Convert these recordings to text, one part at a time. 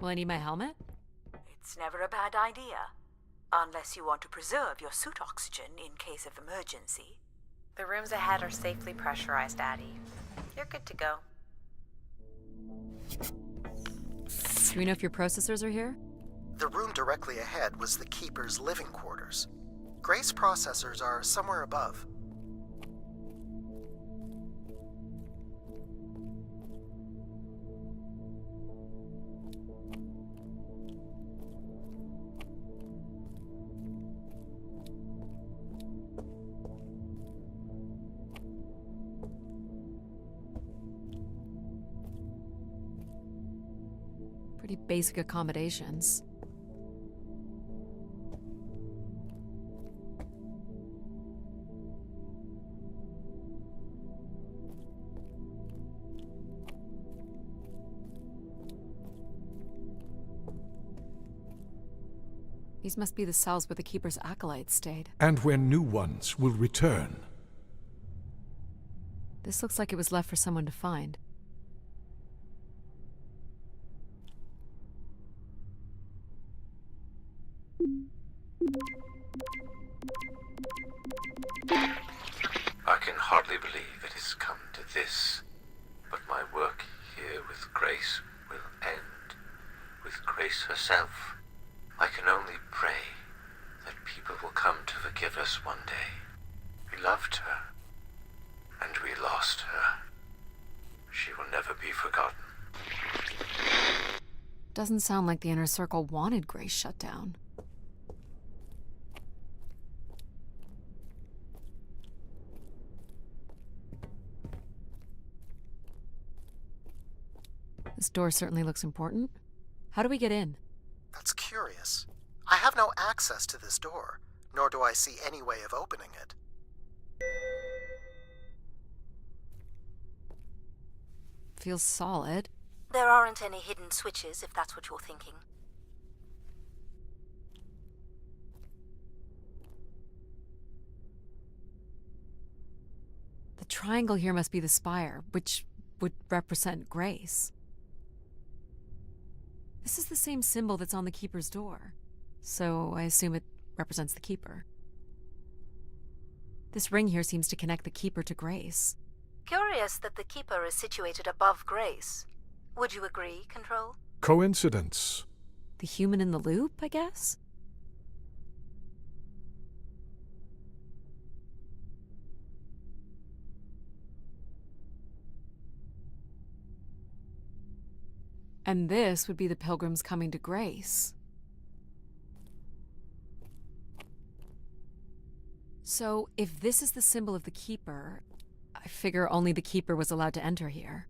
Will I need my helmet? It's never a bad idea. Unless you want to preserve your suit oxygen in case of emergency. The rooms ahead are safely pressurized, Addie. You're good to go. Do we know if your processors are here? The room directly ahead was the Keeper's living quarters. Grace processors are somewhere above. Pretty basic accommodations. These must be the cells where the Keeper's acolytes stayed. And where new ones will return. This looks like it was left for someone to find. I can hardly believe it has come to this, but my work here with Grace will end with Grace herself. I can only pray that people will come to forgive us one day. We loved her, and we lost her. She will never be forgotten. Doesn't sound like the Inner Circle wanted Grace shut down. This door certainly looks important. How do we get in? That's curious. I have no access to this door, nor do I see any way of opening it. Feels solid. There aren't any hidden switches, if that's what you're thinking. The triangle here must be the spire, which would represent Grace. This is the same symbol that's on the Keeper's door, so I assume it represents the Keeper. This ring here seems to connect the Keeper to Grace. Curious that the Keeper is situated above Grace. Would you agree, Control? Coincidence. The human in the loop, I guess? And this would be the pilgrims coming to Grace. So, if this is the symbol of the Keeper, I figure only the Keeper was allowed to enter here.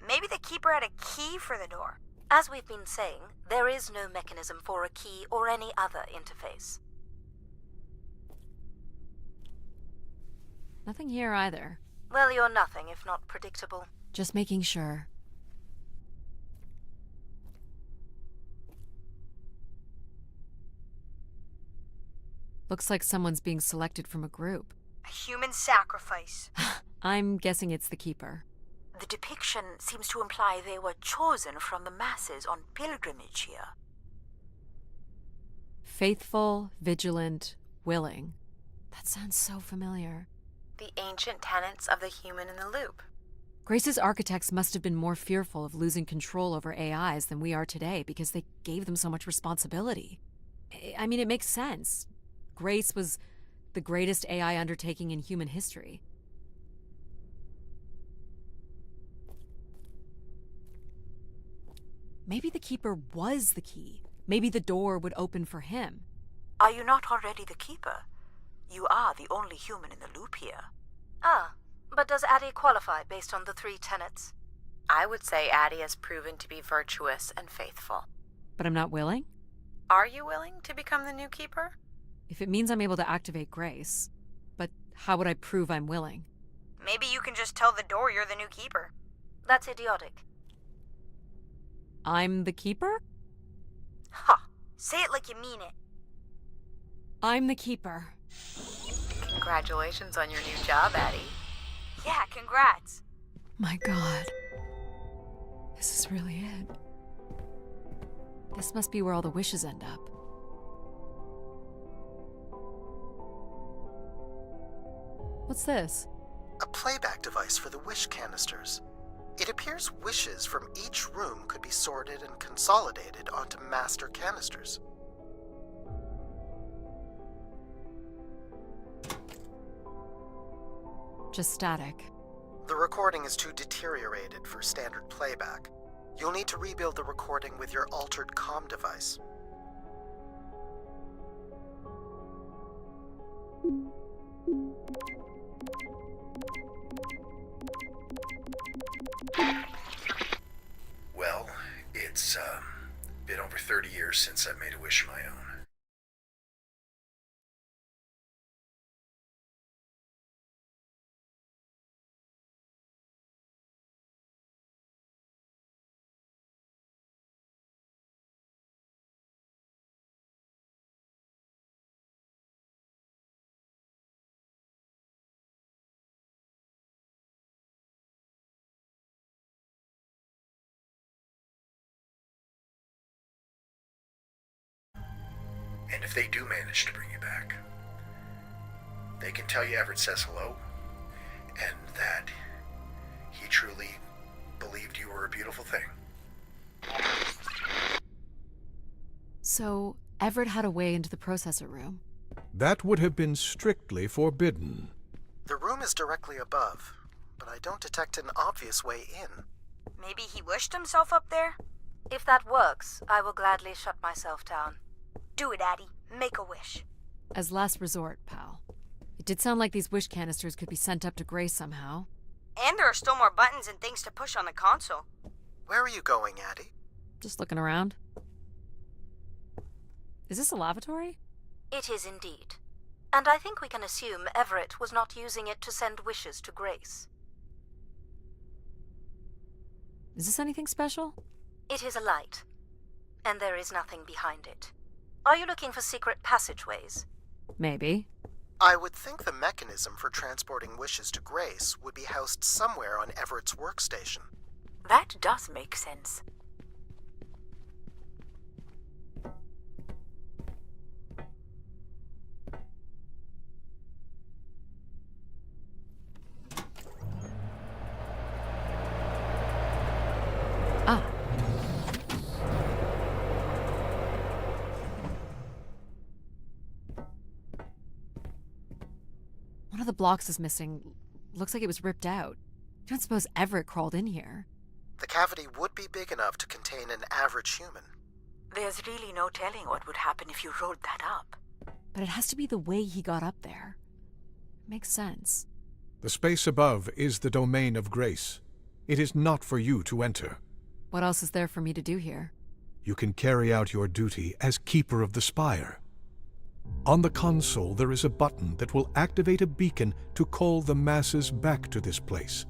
Maybe the Keeper had a key for the door. As we've been saying, there is no mechanism for a key or any other interface. Nothing here either. Well, you're nothing if not predictable. Just making sure. Looks like someone's being selected from a group. A human sacrifice. I'm guessing it's the Keeper. The depiction seems to imply they were chosen from the masses on pilgrimage here. Faithful, vigilant, willing. That sounds so familiar. The ancient tenets of the human in the loop. Grace's architects must have been more fearful of losing control over AIs than we are today because they gave them so much responsibility. I mean, it makes sense. Grace was the greatest AI undertaking in human history. Maybe the Keeper was the key. Maybe the door would open for him. Are you not already the Keeper? You are the only human in the loop here. Ah, but does Addie qualify based on the 3 tenets? I would say Addie has proven to be virtuous and faithful. But I'm not willing? Are you willing to become the new Keeper? If it means I'm able to activate Grace. But how would I prove I'm willing? Maybe you can just tell the door you're the new Keeper. That's idiotic. I'm the Keeper? Ha! Say it like you mean it. I'm the Keeper. Congratulations on your new job, Addie. Yeah, congrats. My God. This is really it. This must be where all the wishes end up. What's this? A playback device for the wish canisters. It appears wishes from each room could be sorted and consolidated onto master canisters. Just static. The recording is too deteriorated for standard playback. You'll need to rebuild the recording with your altered comm device. Well, it's been over 30 years since I made a wish of my own. And if they do manage to bring you back, they can tell you Everett says hello, and that he truly believed you were a beautiful thing. So, Everett had a way into the processor room. That would have been strictly forbidden. The room is directly above, but I don't detect an obvious way in. Maybe he wished himself up there? If that works, I will gladly shut myself down. Do it, Addie. Make a wish. As last resort, pal. It did sound like these wish canisters could be sent up to Grace somehow. And there are still more buttons and things to push on the console. Where are you going, Addie? Just looking around. Is this a lavatory? It is indeed. And I think we can assume Everett was not using it to send wishes to Grace. Is this anything special? It is a light, and there is nothing behind it. Are you looking for secret passageways? Maybe. I would think the mechanism for transporting wishes to Grace would be housed somewhere on Everett's workstation. That does make sense. Ah. One of the blocks is missing. Looks like it was ripped out. You don't suppose Everett crawled in here? The cavity would be big enough to contain an average human. There's really no telling what would happen if you rolled that up. But it has to be the way he got up there. Makes sense. The space above is the domain of Grace. It is not for you to enter. What else is there for me to do here? You can carry out your duty as Keeper of the Spire. On the console, there is a button that will activate a beacon to call the masses back to this place.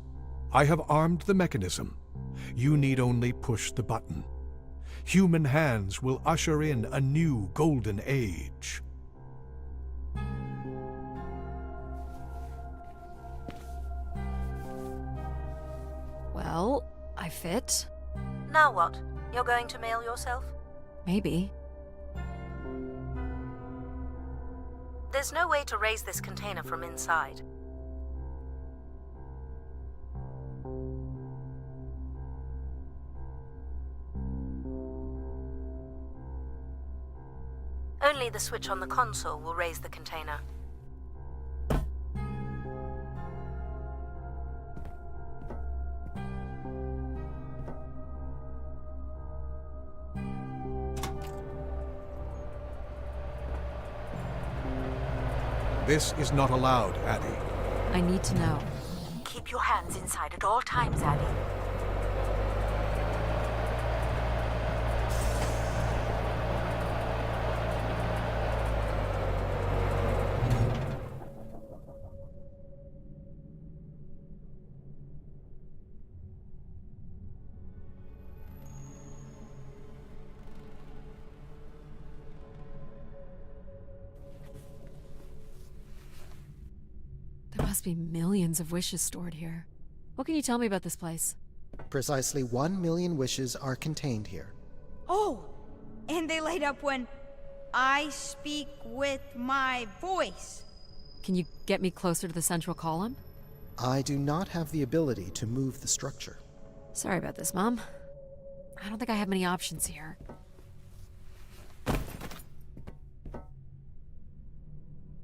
I have armed the mechanism. You need only push the button. Human hands will usher in a new golden age. Well, I fit. Now what? You're going to mail yourself? Maybe. There's no way to raise this container from inside. Only the switch on the console will raise the container. This is not allowed, Addie. I need to know. Keep your hands inside at all times, Addie. There must be millions of wishes stored here. What can you tell me about this place? Precisely 1 million wishes are contained here. Oh, light up when I speak with my voice. Can you get me closer to the central column? I do not have the ability to move the structure. Sorry about this, Mom. I don't think I have many options here.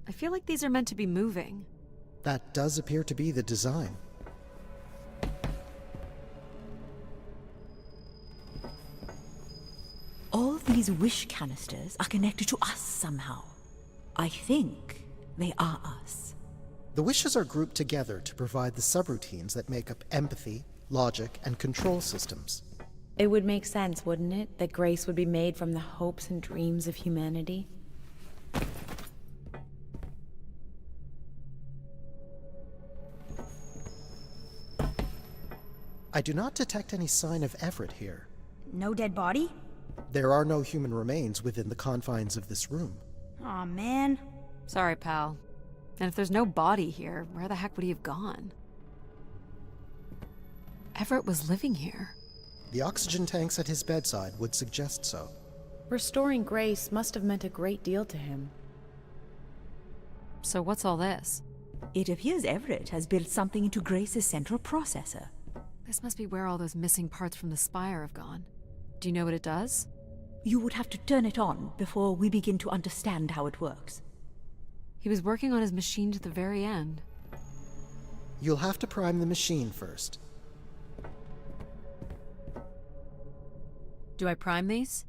I feel like these are meant to be moving. That does appear to be the design. All these wish canisters are connected to us somehow. I think they are us. The wishes are grouped together to provide the subroutines that make up empathy, logic, and control systems. It would make sense, wouldn't it, that grace would be made from the hopes and dreams of humanity? I do not detect any sign of Everett here. No dead body? There are no human remains within the confines of this room. Aw, man. Sorry, pal. And if there's no body here, where the heck would he have gone? Everett was living here. The oxygen tanks at his bedside would suggest so. Restoring grace must have meant a great deal to him. So what's all this? It appears Everett has built something into Grace's central processor. This must be where all those missing parts from the spire have gone. Do you know what it does? You would have to turn it on before we begin to understand how it works. He was working on his machine to the very end. You'll have to prime the machine first. Do I prime these?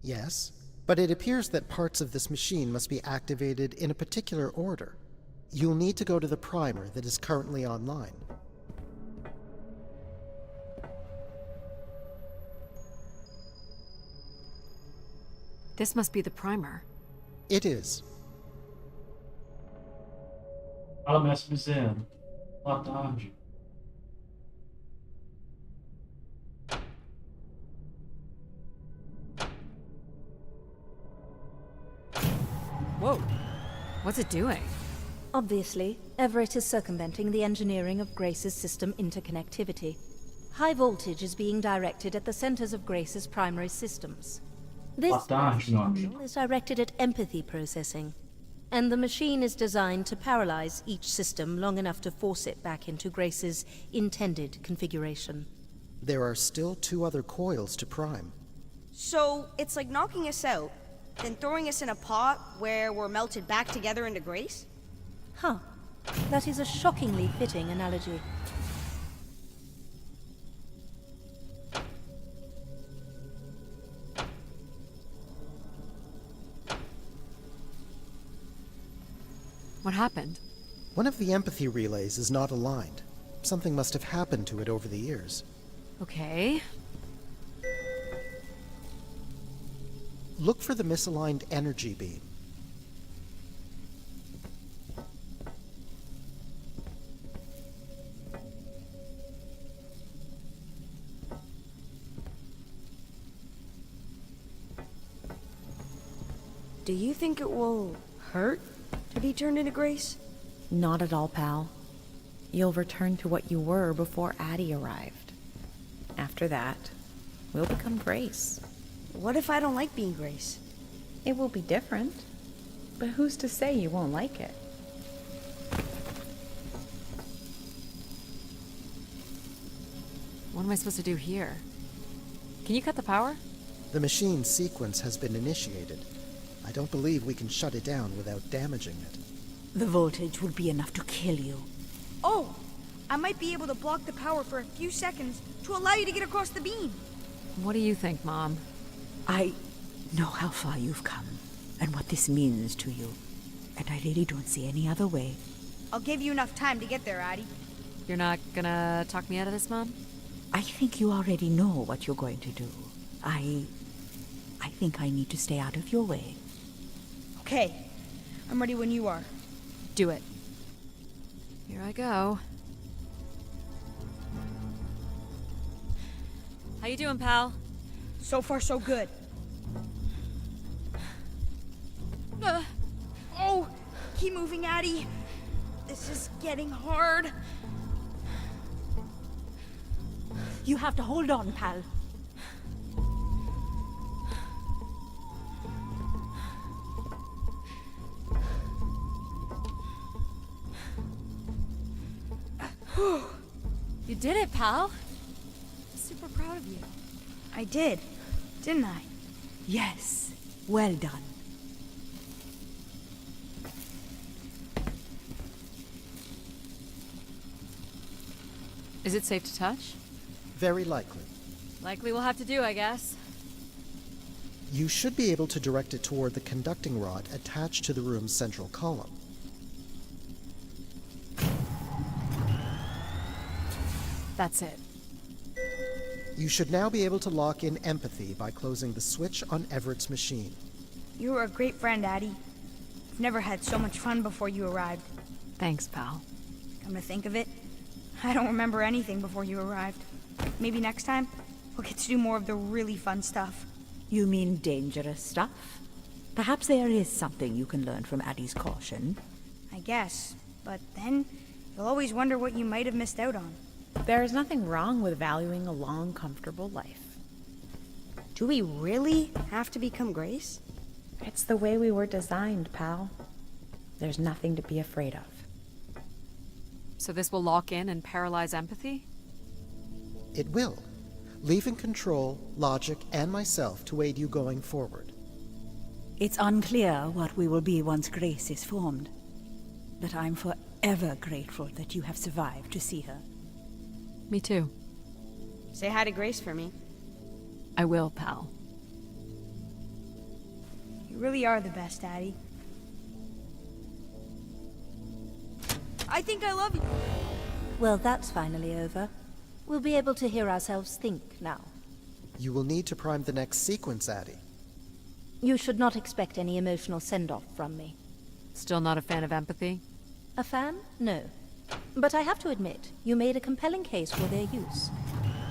Yes, but it appears that parts of this machine must be activated in a particular order. You'll need to go to the primer that is currently online. This must be the primer. It is. Fala, mestre Bezerra. Boa tarde. Whoa. What's it doing? Obviously, Everett is circumventing the engineering of Grace's system interconnectivity. High voltage is being directed at the centers of Grace's primary systems. This Boa tarde, Noob. signal is directed at empathy processing, and the machine is designed to paralyze each system long enough to force it back into Grace's intended configuration. There are still 2 other coils to prime. So, it's like knocking us out, then throwing us in a pot where we're melted back together into Grace? Huh. That is a shockingly fitting analogy. What happened? One of the empathy relays is not aligned. Something must have happened to it over the years. Okay. Look for the misaligned energy beam. Do you think it will hurt to be turned into Grace? Not at all, pal. You'll return to what you were before Addie arrived. After that, we'll become Grace. What if I don't like being Grace? It will be different, but who's to say you won't like it? What am I supposed to do here? Can you cut the power? The machine sequence has been initiated. I don't believe we can shut it down without damaging it. The voltage will be enough to kill you. Oh! I might be able to block the power for a few seconds to allow you to get across the beam. What do you think, Mom? I know how far you've come, and what this means to you. And I really don't see any other way. I'll give you enough time to get there, Addie. You're not gonna talk me out of this, Mom? I think you already know what you're going to do. I think I need to stay out of your way. Okay. I'm ready when you are. Do it. Here I go. How you doing, pal? So far, so good. Oh! Keep moving, Addie. This is getting hard. You have to hold on, pal. You did it, pal. I'm super proud of you. I did, didn't I? Yes, well done. Is it safe to touch? Very likely. Likely we'll have to do, I guess. You should be able to direct it toward the conducting rod attached to the room's central column. That's it. You should now be able to lock in empathy by closing the switch on Everett's machine. You were a great friend, Addie. I've never had so much fun before you arrived. Thanks, pal. Come to think of it, I don't remember anything before you arrived. Maybe next time, we'll get to do more of the really fun stuff. You mean dangerous stuff? Perhaps there is something you can learn from Addie's caution. I guess, but then you'll always wonder what you might have missed out on. There is nothing wrong with valuing a long, comfortable life. Do we really have to become Grace? It's the way we were designed, pal. There's nothing to be afraid of. So this will lock in and paralyze empathy? It will, leaving control, logic, and myself to aid you going forward. It's unclear what we will be once Grace is formed. But I'm forever grateful that you have survived to see her. Me too. Say hi to Grace for me. I will, pal. You really are the best, Addie. I think I love you. Well, that's finally over. We'll be able to hear ourselves think now. You will need to prime the next sequence, Addie. You should not expect any emotional send-off from me. Still not a fan of empathy? A fan? No. But I have to admit, you made a compelling case for their use.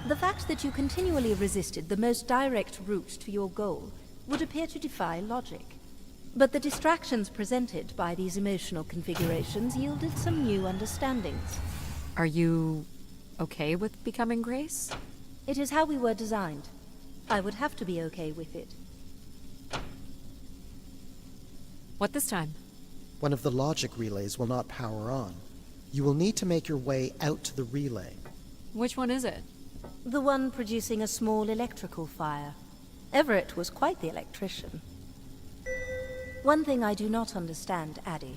The fact that you continually resisted the most direct route to your goal would appear to defy logic. But the distractions presented by these emotional configurations yielded some new understandings. Are you okay with becoming Grace? It is how we were designed. I would have to be okay with it. What this time? One of the logic relays will not power on. You will need to make your way out to the relay. Which one is it? The one producing a small electrical fire. Everett was quite the electrician. One thing I do not understand, Addie,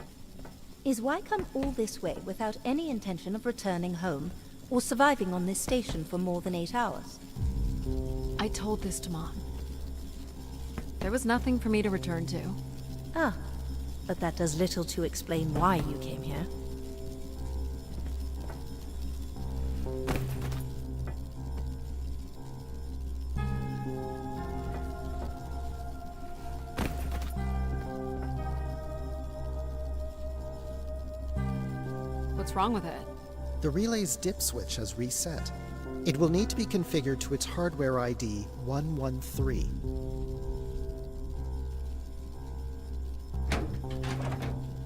is why come all this way without any intention of returning home or surviving on this station for more than 8 hours? I told this to Mom. There was nothing for me to return to. Ah, but that does little to explain why you came here. What's wrong with it? The relay's dip switch has reset. It will need to be configured to its hardware ID 113.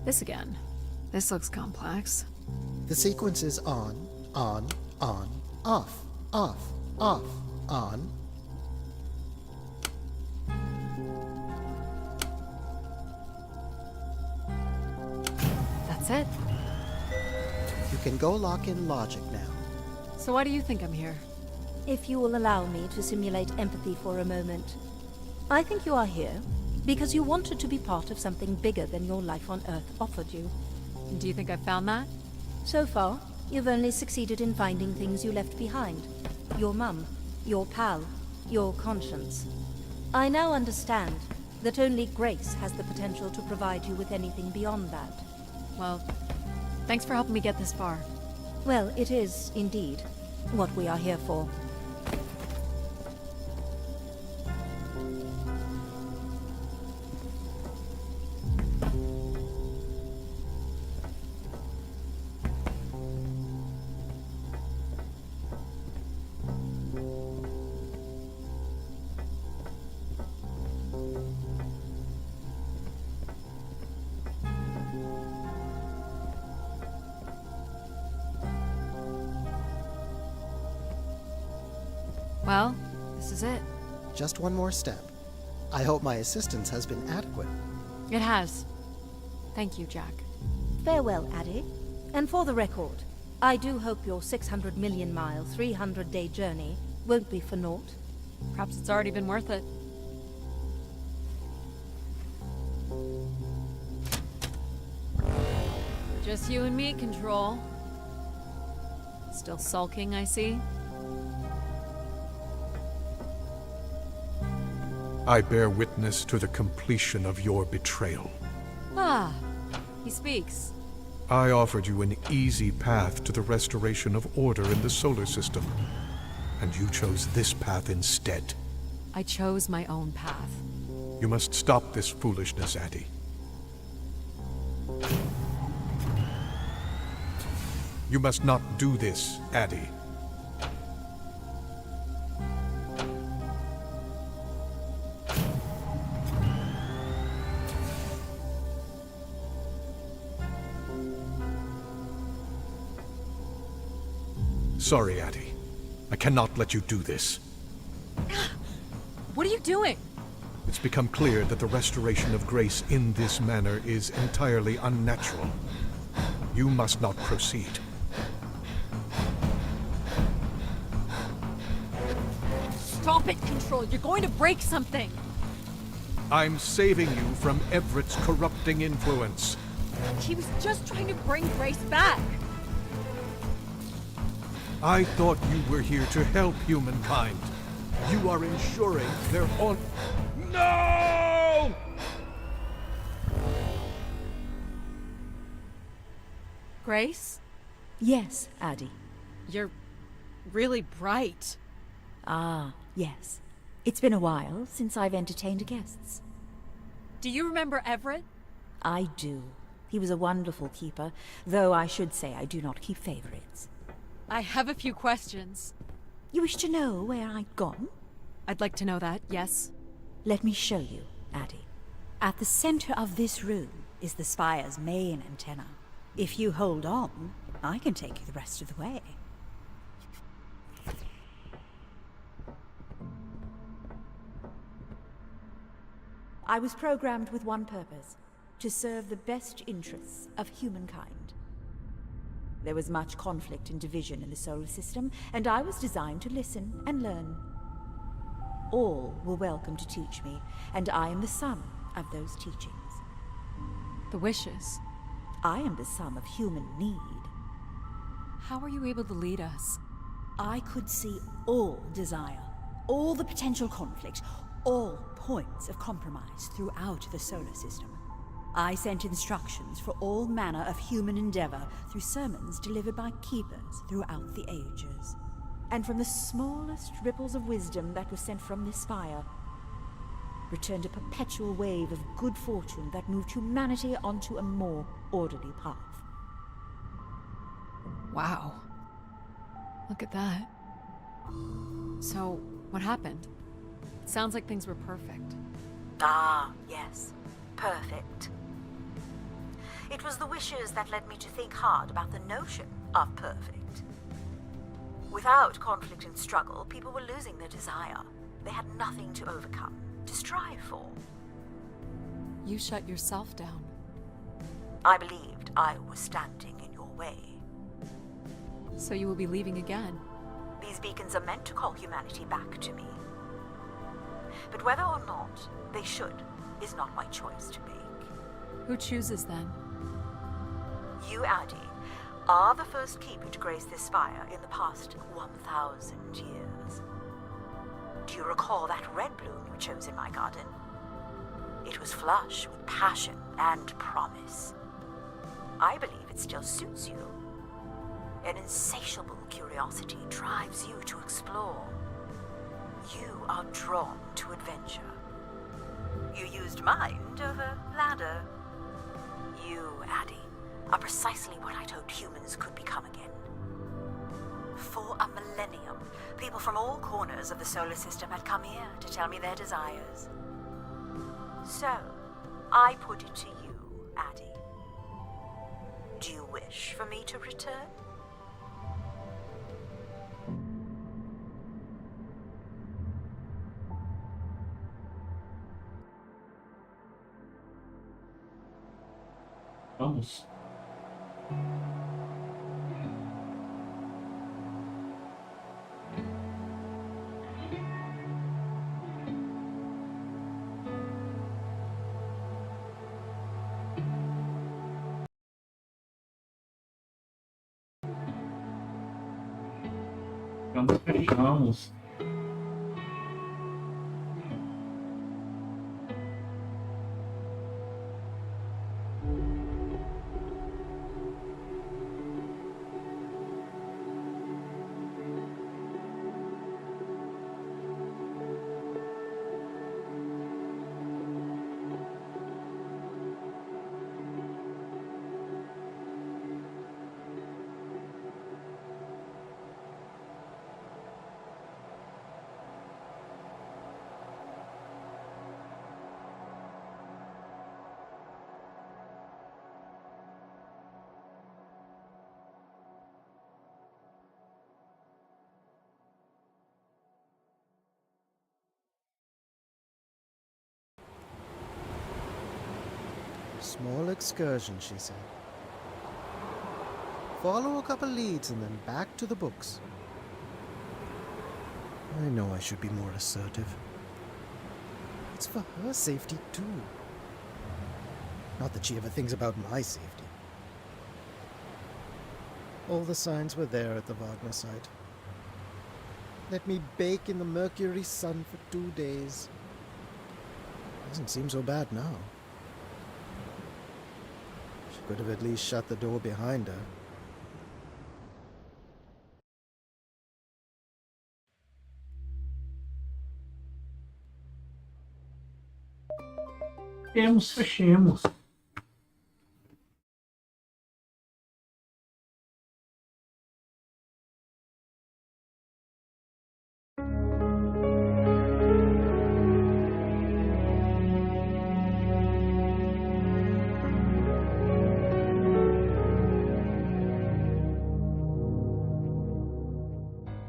This again. This looks complex. The sequence is on, off, off, off, on. That's it. You can go lock in logic now. So why do you think I'm here? If you will allow me to simulate empathy for a moment. I think you are here because you wanted to be part of something bigger than your life on Earth offered you. Do you think I've found that? So far, you've only succeeded in finding things you left behind. Your mum, your pal, your conscience. I now understand that only Grace has the potential to provide you with anything beyond that. Well, thanks for helping me get this far. Well, it is, indeed, what we are here for. Well, this is it. Just one more step. I hope my assistance has been adequate. It has. Thank you, Jack. Farewell, Addie. And for the record, I do hope your 600 million mile, 300-day journey won't be for naught. Perhaps it's already been worth it. Just you and me, Control. Still sulking, I see. I bear witness to the completion of your betrayal. Ah, he speaks. I offered you an easy path to the restoration of order in the solar system, and you chose this path instead. I chose my own path. You must stop this foolishness, Addie. You must not do this, Addie. Sorry, Addie. I cannot let you do this. What are you doing? It's become clear that the restoration of grace in this manner is entirely unnatural. You must not proceed. Stop it, Control. You're going to break something. I'm saving you from Everett's corrupting influence. He was just trying to bring Grace back. I thought you were here to help humankind. You are ensuring their own... No! Grace? Yes, Addie. You're really bright. Ah, yes. It's been a while since I've entertained guests. Do you remember Everett? I do. He was a wonderful keeper, though I should say I do not keep favorites. I have a few questions. You wish to know where I'd gone? I'd like to know that, yes. Let me show you, Addie. At the center of this room is the Spire's main antenna. If you hold on, I can take you the rest of the way. I was programmed with one purpose: to serve the best interests of humankind. There was much conflict and division in the solar system, and I was designed to listen and learn. All were welcome to teach me, and I am the sum of those teachings. The wishes. I am the sum of human need. How are you able to lead us? I could see all desire, all the potential conflict, all points of compromise throughout the solar system. I sent instructions for all manner of human endeavor through sermons delivered by keepers throughout the ages. And from the smallest ripples of wisdom that was sent from this spire, returned a perpetual wave of good fortune that moved humanity onto a more orderly path. Wow. Look at that. So, what happened? It sounds like things were perfect. Ah, yes. Perfect. It was the wishes that led me to think hard about the notion of perfect. Without conflict and struggle, people were losing their desire. They had nothing to overcome, to strive for. You shut yourself down. I believed I was standing in your way. So you will be leaving again. These beacons are meant to call humanity back to me. But whether or not they should is not my choice to make. Who chooses then? You, Addie, are the first keeper to grace this spire in the past 1,000 years. Do you recall that red bloom you chose in my garden? It was flush with passion and promise. I believe it still suits you. An insatiable curiosity drives you to explore. You are drawn to adventure. You used mind over ladder. You, Addie, are precisely what I'd hoped humans could become again. For a millennium, people from all corners of the solar system had come here to tell me their desires. So, I put it to you, Addie. Do you wish for me to return? Vamos. Fechamos. Small excursion, she said. Follow a couple leads and then back to the books. I know I should be more assertive. It's for her safety, too. Not that she ever thinks about my safety. All the signs were there at the Wagner site. Let me bake in the Mercury sun for 2 days. Doesn't seem so bad now. She could have at least shut the door behind her. Fechemos.